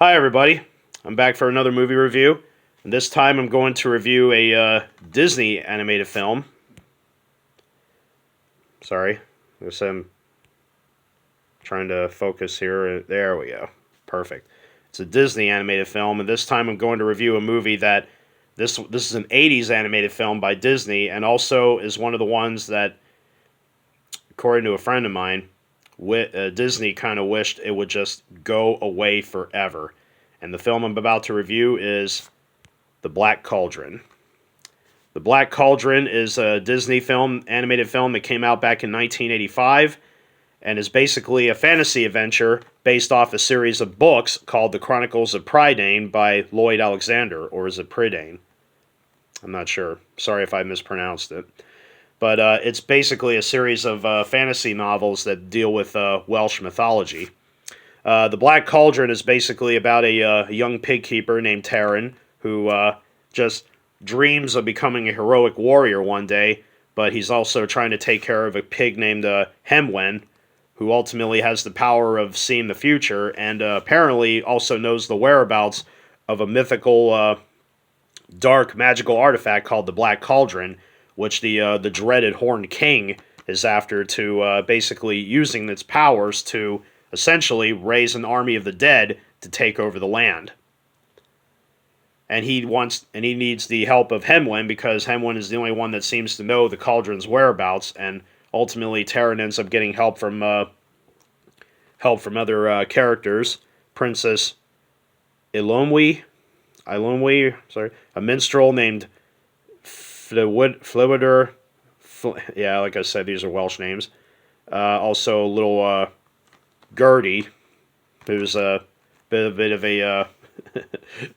Hi, everybody. I'm back for another movie review. And this time I'm going to review a Disney animated film. Sorry. I guess I'm trying to focus here. There we go. Perfect. It's a Disney animated film, and this time I'm going to review a movie that this is an 80s animated film by Disney, and also is one of the ones that, according to a friend of mine, Disney kind of wished it would just go away forever. And the film I'm about to review is The Black Cauldron. The Black Cauldron is a Disney film, animated film that came out back in 1985 and is basically a fantasy adventure based off a series of books called The Chronicles of Prydain by Lloyd Alexander, or is it Prydain? I'm not sure. Sorry if I mispronounced it. But it's basically a series of fantasy novels that deal with Welsh mythology. The Black Cauldron is basically about a young pig keeper named Taran who just dreams of becoming a heroic warrior one day, but he's also trying to take care of a pig named Hemwen, who ultimately has the power of seeing the future and apparently also knows the whereabouts of a mythical, dark, magical artifact called the Black Cauldron, which the dreaded Horned King is after to basically using its powers to essentially raise an army of the dead to take over the land. And he needs the help of Hemwen because Hemwen is the only one that seems to know the cauldron's whereabouts, and ultimately Taran ends up getting help from other characters. Princess Ilomwi, sorry, a minstrel named Fliwider. Yeah, like I said, these are Welsh names. Also, little Gertie, who's a bit of a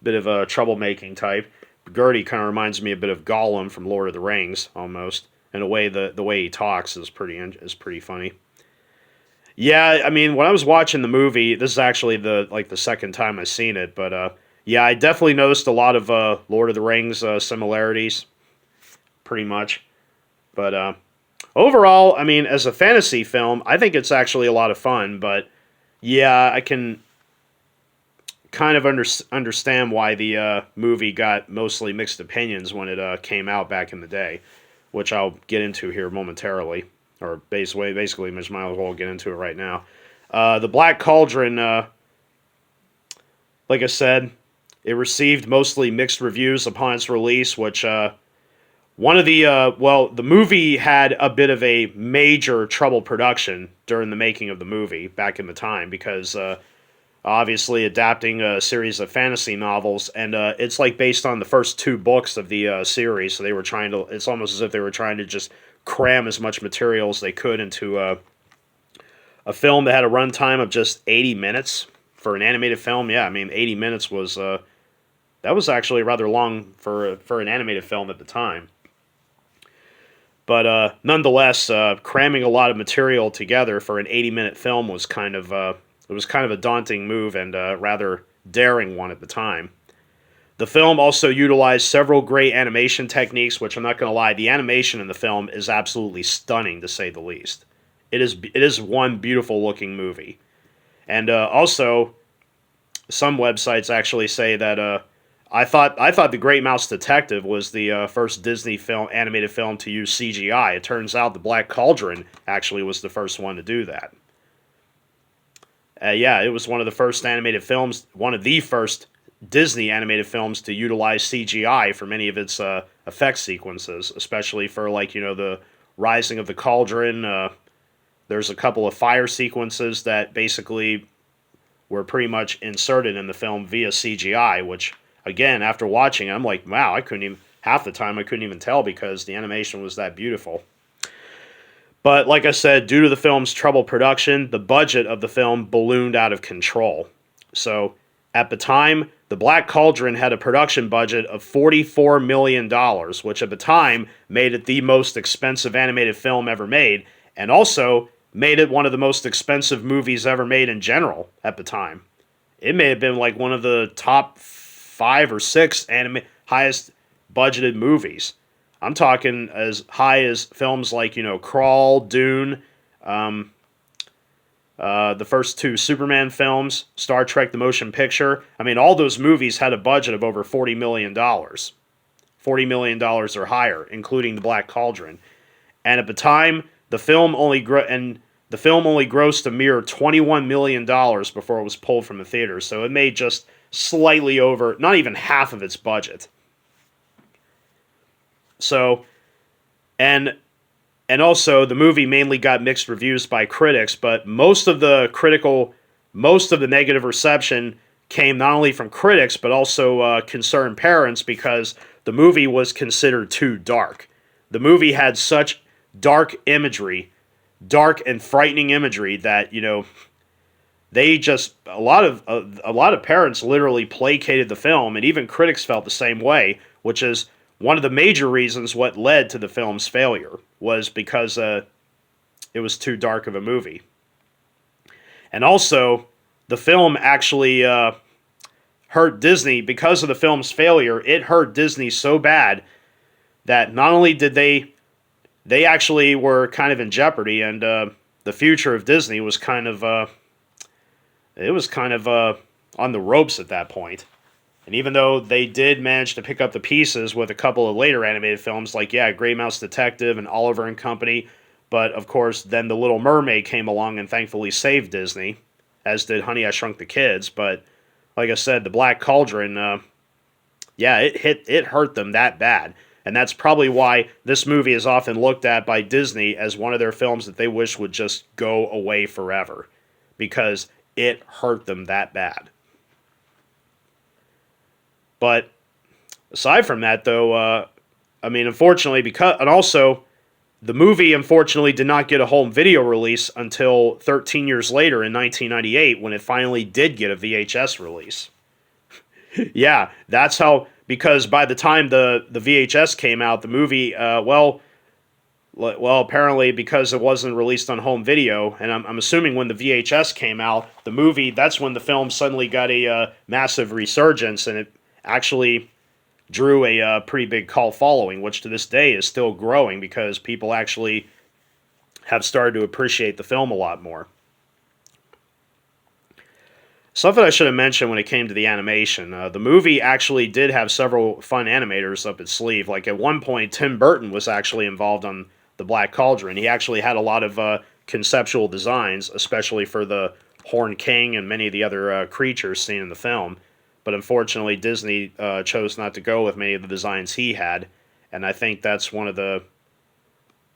bit of a troublemaking type. Gertie kind of reminds me a bit of Gollum from Lord of the Rings, almost. In a way, the way he talks is pretty funny. Yeah, I mean, when I was watching the movie, this is actually the second time I've seen it, but yeah, I definitely noticed a lot of Lord of the Rings similarities, pretty much. But overall, I mean, as a fantasy film, I think it's actually a lot of fun. But yeah, I can kind of understand why the movie got mostly mixed opinions when it came out back in the day, which I'll get into here momentarily, or basically, might as well get into it right now. The Black Cauldron, like I said, it received mostly mixed reviews upon its release, which the movie had a bit of a major trouble production during the making of the movie back in the time because obviously adapting a series of fantasy novels, and it's like based on the first two books of the series. So they were trying to. It's almost as if they were trying to just cram as much material as they could into a film that had a runtime of just 80 minutes for an animated film. Yeah, I mean 80 minutes was that was actually rather long for an animated film at the time. But nonetheless, cramming a lot of material together for an 80-minute film was kind of a daunting move and a rather daring one at the time. The film also utilized several great animation techniques, which I'm not going to lie, the animation in the film is absolutely stunning to say the least. It is one beautiful looking movie, and also some websites actually say that I thought The Great Mouse Detective was the first Disney animated film to use CGI. It turns out The Black Cauldron actually was the first one to do that. Yeah, it was one of the first Disney animated films to utilize CGI for many of its effect sequences, especially for the rising of the cauldron. There's a couple of fire sequences that basically were pretty much inserted in the film via CGI, which again, after watching it, I'm like, wow, half the time I couldn't even tell because the animation was that beautiful. But like I said, due to the film's troubled production, the budget of the film ballooned out of control. So at the time, The Black Cauldron had a production budget of $44 million, which at the time made it the most expensive animated film ever made, and also made it one of the most expensive movies ever made in general at the time. It may have been like one of the top 5 or 6 highest budgeted movies. I'm talking as high as films like Crawl, Dune, The first two Superman films, Star Trek the Motion Picture. I mean, all those movies had a budget of over $40 million. $40 million or higher, including the Black Cauldron. And at the time, the film only grossed a mere $21 million before it was pulled from the theaters. So it made just slightly over, not even half of its budget. So, and also the movie mainly got mixed reviews by critics, but most of the negative reception came not only from critics but also concerned parents, because the movie was considered too dark. The movie had such dark and frightening imagery that, they just, a lot of parents literally placated the film, and even critics felt the same way, which is one of the major reasons what led to the film's failure, was because it was too dark of a movie. And also, the film actually hurt Disney. Because of the film's failure, it hurt Disney so bad that not only did they actually were kind of in jeopardy, and the future of Disney was kind of on the ropes at that point. And even though they did manage to pick up the pieces with a couple of later animated films, like, Gray Mouse Detective and Oliver and Company, but of course then The Little Mermaid came along and thankfully saved Disney, as did Honey, I Shrunk the Kids. But like I said, the Black Cauldron, it hurt them that bad. And that's probably why this movie is often looked at by Disney as one of their films that they wish would just go away forever, because it hurt them that bad. But aside from that, though, unfortunately, and also, the movie, unfortunately, did not get a home video release until 13 years later in 1998, when it finally did get a VHS release. Yeah, that's how, because by the time the VHS came out, the movie, apparently because it wasn't released on home video, and I'm assuming when the VHS came out, the movie, that's when the film suddenly got a massive resurgence, and it actually drew a pretty big cult following, which to this day is still growing, because people actually have started to appreciate the film a lot more. Something I should have mentioned when it came to the animation, the movie actually did have several fun animators up its sleeve. Like, at one point, Tim Burton was actually involved on the Black Cauldron. He actually had a lot of conceptual designs, especially for the Horned King and many of the other creatures seen in the film. But unfortunately, Disney chose not to go with many of the designs he had, and I think that's one of the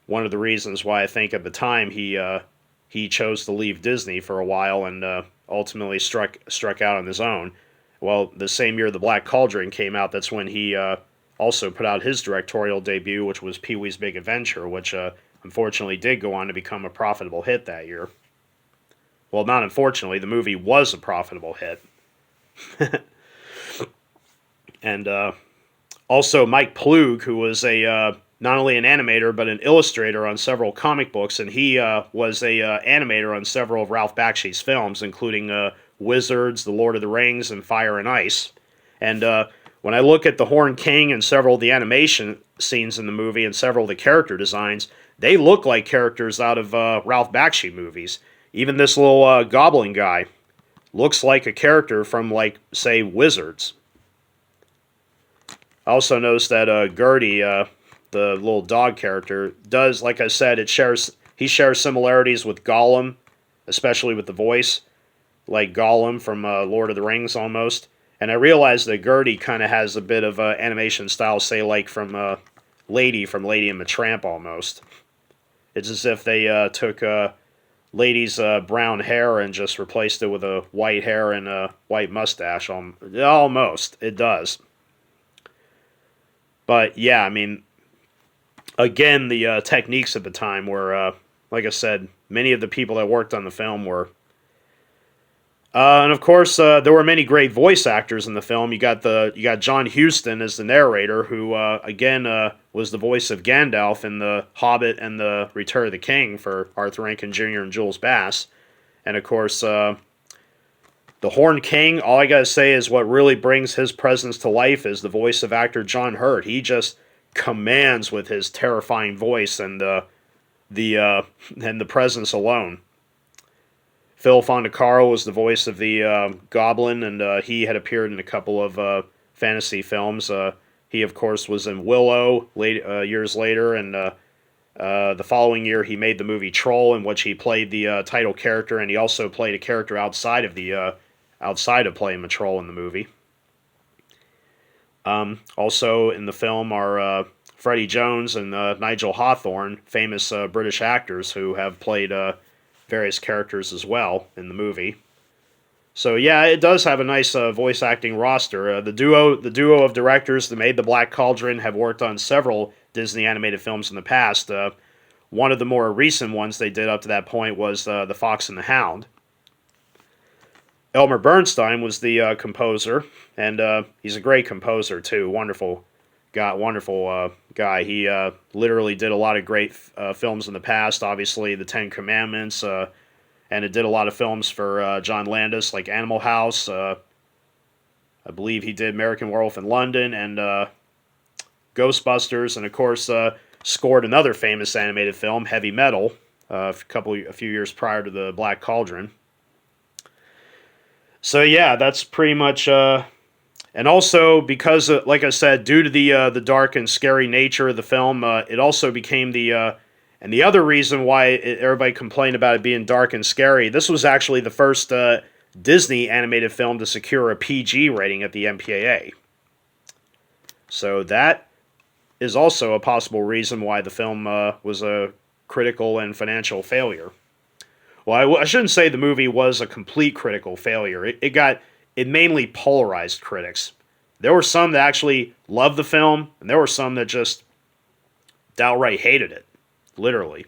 reasons why I think at the time he chose to leave Disney for a while and ultimately struck out on his own. Well, the same year the Black Cauldron came out, that's when he also put out his directorial debut, which was Pee-wee's Big Adventure, which unfortunately did go on to become a profitable hit that year. Well, not unfortunately, the movie was a profitable hit. And also Mike Ploog, who was not only an animator but an illustrator on several comic books, and he was a animator on several of Ralph Bakshi's films, including Wizards, The Lord of the Rings, and Fire and Ice. And when I look at the Horned King and several of the animation scenes in the movie and several of the character designs, they look like characters out of Ralph Bakshi movies. Even this little goblin guy looks like a character from, like, say, Wizards. I also noticed that Gertie, the little dog character, does, like I said, he shares similarities with Gollum, especially with the voice, like Gollum from Lord of the Rings almost. And I realized that Gertie kind of has a bit of animation style, say, like from Lady and the Tramp almost. It's as if they took Lady's brown hair and just replaced it with a white hair and a white mustache. Almost. It does. But yeah, I mean, again, the techniques at the time were, like I said, many of the people that worked on the film were. And of course, there were many great voice actors in the film. You got John Huston as the narrator, who again was the voice of Gandalf in The Hobbit and The Return of the King for Arthur Rankin Jr. and Jules Bass. And of course, the Horned King, all I gotta say is what really brings his presence to life is the voice of actor John Hurt. He just commands with his terrifying voice and the presence alone. Phil Fondacaro was the voice of the Goblin, and he had appeared in a couple of fantasy films. He, of course, was in Willow years later, and the following year he made the movie Troll, in which he played the title character, and he also played a character outside of playing the troll in the movie. Also in the film are Freddie Jones and Nigel Hawthorne, famous British actors who have played various characters as well in the movie. So yeah, it does have a nice voice acting roster. The duo of directors that made the Black Cauldron have worked on several Disney animated films in the past. One of the more recent ones they did up to that point was The Fox and the Hound. Elmer Bernstein was the composer, and he's a great composer too. Wonderful guy. He literally did a lot of great films in the past. Obviously, The Ten Commandments, and it did a lot of films for John Landis, like Animal House. I believe he did American Werewolf in London and Ghostbusters, and of course scored another famous animated film, Heavy Metal, a few years prior to the Black Cauldron. So yeah, that's pretty much. And also because, like I said, due to the dark and scary nature of the film, it also became and the other reason why everybody complained about it being dark and scary. This was actually the first Disney animated film to secure a PG rating at the MPAA. So that is also a possible reason why the film was a critical and financial failure. Well, I shouldn't say the movie was a complete critical failure. It mainly polarized critics. There were some that actually loved the film, and there were some that just downright hated it, literally.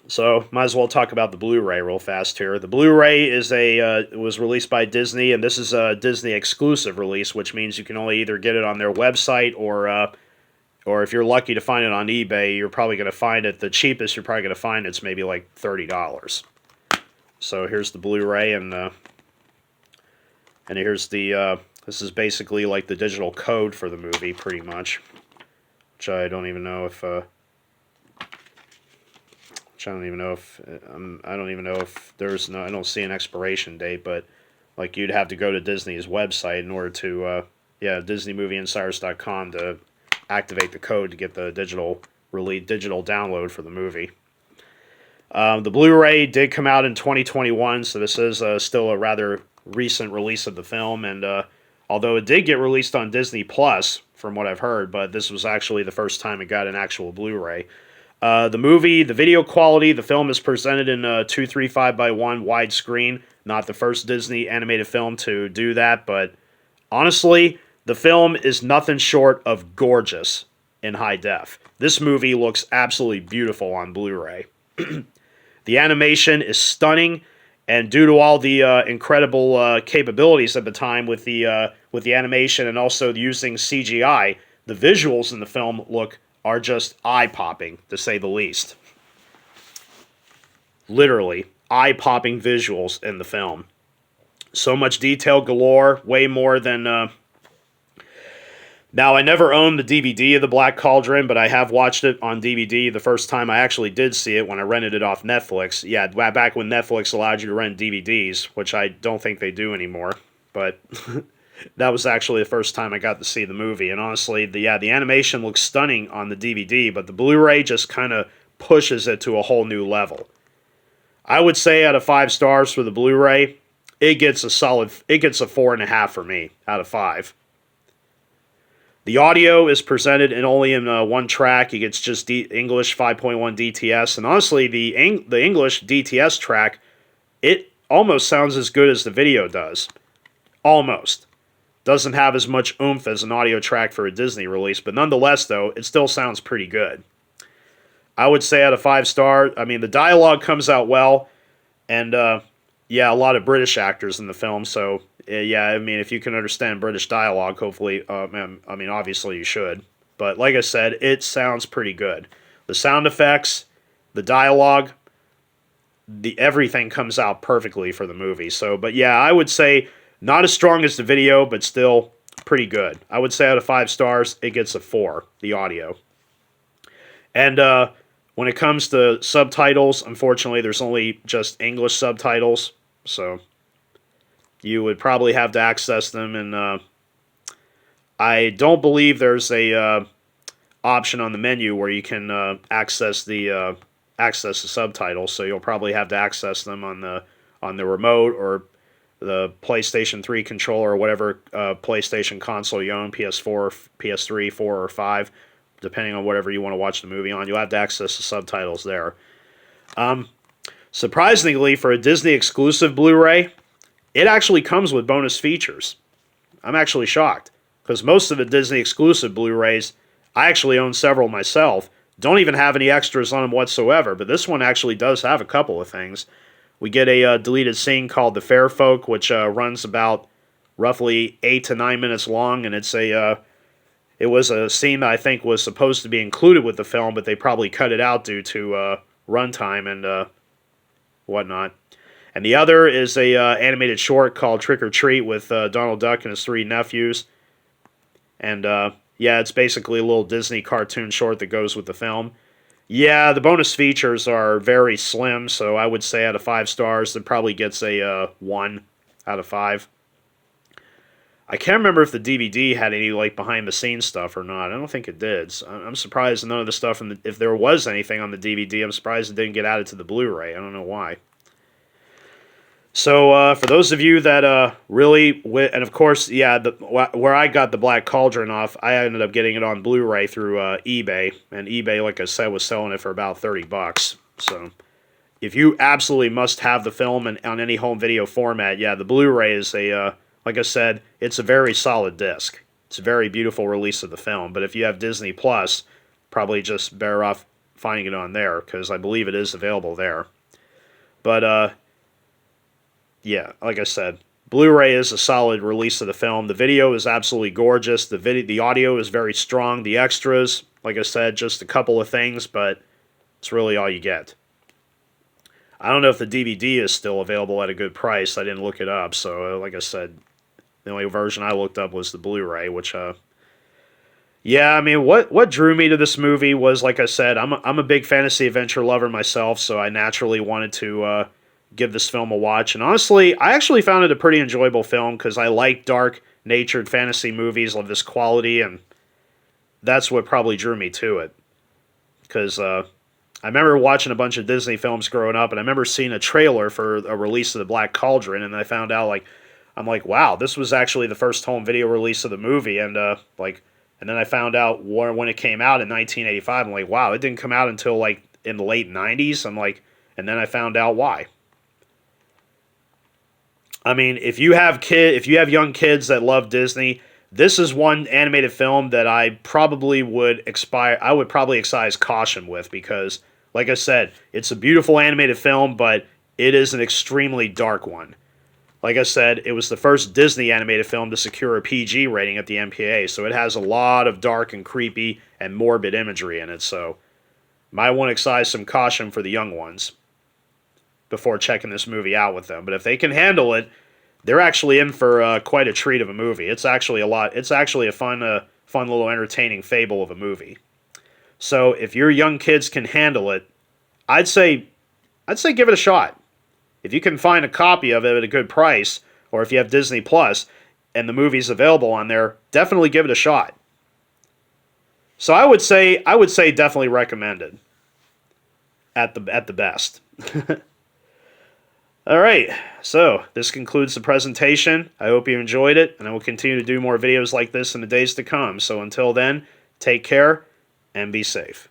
So, might as well talk about the Blu-ray real fast here. The Blu-ray was released by Disney, and this is a Disney exclusive release, which means you can only either get it on their website or if you're lucky to find it on eBay, you're probably going to find it. The cheapest you're probably going to find it's maybe like $30. So here's the Blu-ray, and here's the this is basically like the digital code for the movie, pretty much. Which I don't even know if I don't even know if there's no. I don't see an expiration date, but like you'd have to go to Disney's website in order to DisneyMovieInsiders.com to activate the code to get the digital download for the movie. The Blu-ray did come out in 2021, so this is still a rather recent release of the film, and although it did get released on Disney Plus, from what I've heard, but this was actually the first time it got an actual Blu-ray. The video quality, the film is presented in 235x1 widescreen, not the first Disney animated film to do that, but honestly, the film is nothing short of gorgeous in high def. This movie looks absolutely beautiful on Blu-ray. The animation is stunning, and due to all the incredible capabilities at the time with the animation and also using CGI, the visuals in the film are just eye-popping, to say the least. Literally, eye-popping visuals in the film. So much detail galore, way more than... Now, I never owned the DVD of the Black Cauldron, but I have watched it on DVD the first time I actually did see it when I rented it off Netflix. Yeah, back when Netflix allowed you to rent DVDs, which I don't think they do anymore. But that was actually the first time I got to see the movie. And honestly, the animation looks stunning on the DVD, but the Blu-ray just kind of pushes it to a whole new level. I would say out of 5 stars for the Blu-ray, it gets a 4.5 for me out of 5. The audio is presented only in one track. It gets just English 5.1 DTS, and honestly, the English DTS track, it almost sounds as good as the video does. Almost. Doesn't have as much oomph as an audio track for a Disney release, but nonetheless, though, it still sounds pretty good. I would say out of 5 stars, I mean, the dialogue comes out well, and a lot of British actors in the film, so... Yeah, I mean, if you can understand British dialogue, hopefully, obviously you should. But like I said, it sounds pretty good. The sound effects, the dialogue, everything comes out perfectly for the movie. So, but yeah, I would say not as strong as the video, but still pretty good. I would say out of 5 stars, it gets a 4, the audio. And When it comes to subtitles, unfortunately, there's only just English subtitles, so you would probably have to access them. And I don't believe there's a option on the menu where you can access the subtitles. So you'll probably have to access them on the remote or the PlayStation 3 controller or whatever PlayStation console you own, PS4, PS3, 4, or 5, depending on whatever you want to watch the movie on. You'll have to access the subtitles there. Surprisingly, for a Disney exclusive Blu-ray, it actually comes with bonus features. I'm actually shocked, because most of the Disney exclusive Blu-rays, I actually own several myself, don't even have any extras on them whatsoever, but this one actually does have a couple of things. We get a deleted scene called The Fair Folk, which runs about roughly 8 to 9 minutes long, and it was a scene that I think was supposed to be included with the film, but they probably cut it out due to runtime and whatnot. And the other is a animated short called Trick or Treat with Donald Duck and his 3 nephews. And yeah, it's basically a little Disney cartoon short that goes with the film. Yeah, the bonus features are very slim, so I would say out of 5 stars, it probably gets a 1 out of 5. I can't remember if the DVD had any like behind the scenes stuff or not. I don't think it did. So I'm surprised none of the stuff if there was anything on the DVD, I'm surprised it didn't get added to the Blu-ray. I don't know why. So for those of you that really, and of course, yeah, where I got the Black Cauldron off, I ended up getting it on Blu-ray through eBay, and eBay, like I said, was selling it for about $30. So if you absolutely must have the film on any home video format, yeah, the Blu-ray is like I said, it's a very solid disc. It's a very beautiful release of the film. But if you have Disney Plus, probably just better off finding it on there, because I believe it is available there. But yeah, like I said, Blu-ray is a solid release of the film. The video is absolutely gorgeous. The audio is very strong. The extras, like I said, just a couple of things, but it's really all you get. I don't know if the DVD is still available at a good price. I didn't look it up, so like I said, the only version I looked up was the Blu-ray, which yeah, I mean, what drew me to this movie was, like I said, I'm a big fantasy adventure lover myself, so I naturally wanted to give this film a watch. And honestly, I actually found it a pretty enjoyable film, because I like dark-natured fantasy movies of this quality, and that's what probably drew me to it. Because I remember watching a bunch of Disney films growing up, and I remember seeing a trailer for a release of the Black Cauldron, and I found out, I'm like, wow, this was actually the first home video release of the movie, and and then I found out when it came out in 1985. I'm like, wow, it didn't come out until in the late 90s. And then I found out why. I mean, if you have young kids that love Disney, this is one animated film that I would probably exercise caution with, because, like I said, it's a beautiful animated film, but it is an extremely dark one. Like I said, it was the first Disney animated film to secure a PG rating at the MPA, so it has a lot of dark and creepy and morbid imagery in it, so might want to exercise some caution for the young ones before checking this movie out with them. But if they can handle it, they're actually in for quite a treat of a movie. It's actually a fun little entertaining fable of a movie. So if your young kids can handle it, I'd say give it a shot. If you can find a copy of it at a good price, or if you have Disney Plus and the movie's available on there, definitely give it a shot. So I would say definitely recommended at the best. All right, so this concludes the presentation. I hope you enjoyed it, and I will continue to do more videos like this in the days to come. So until then, take care and be safe.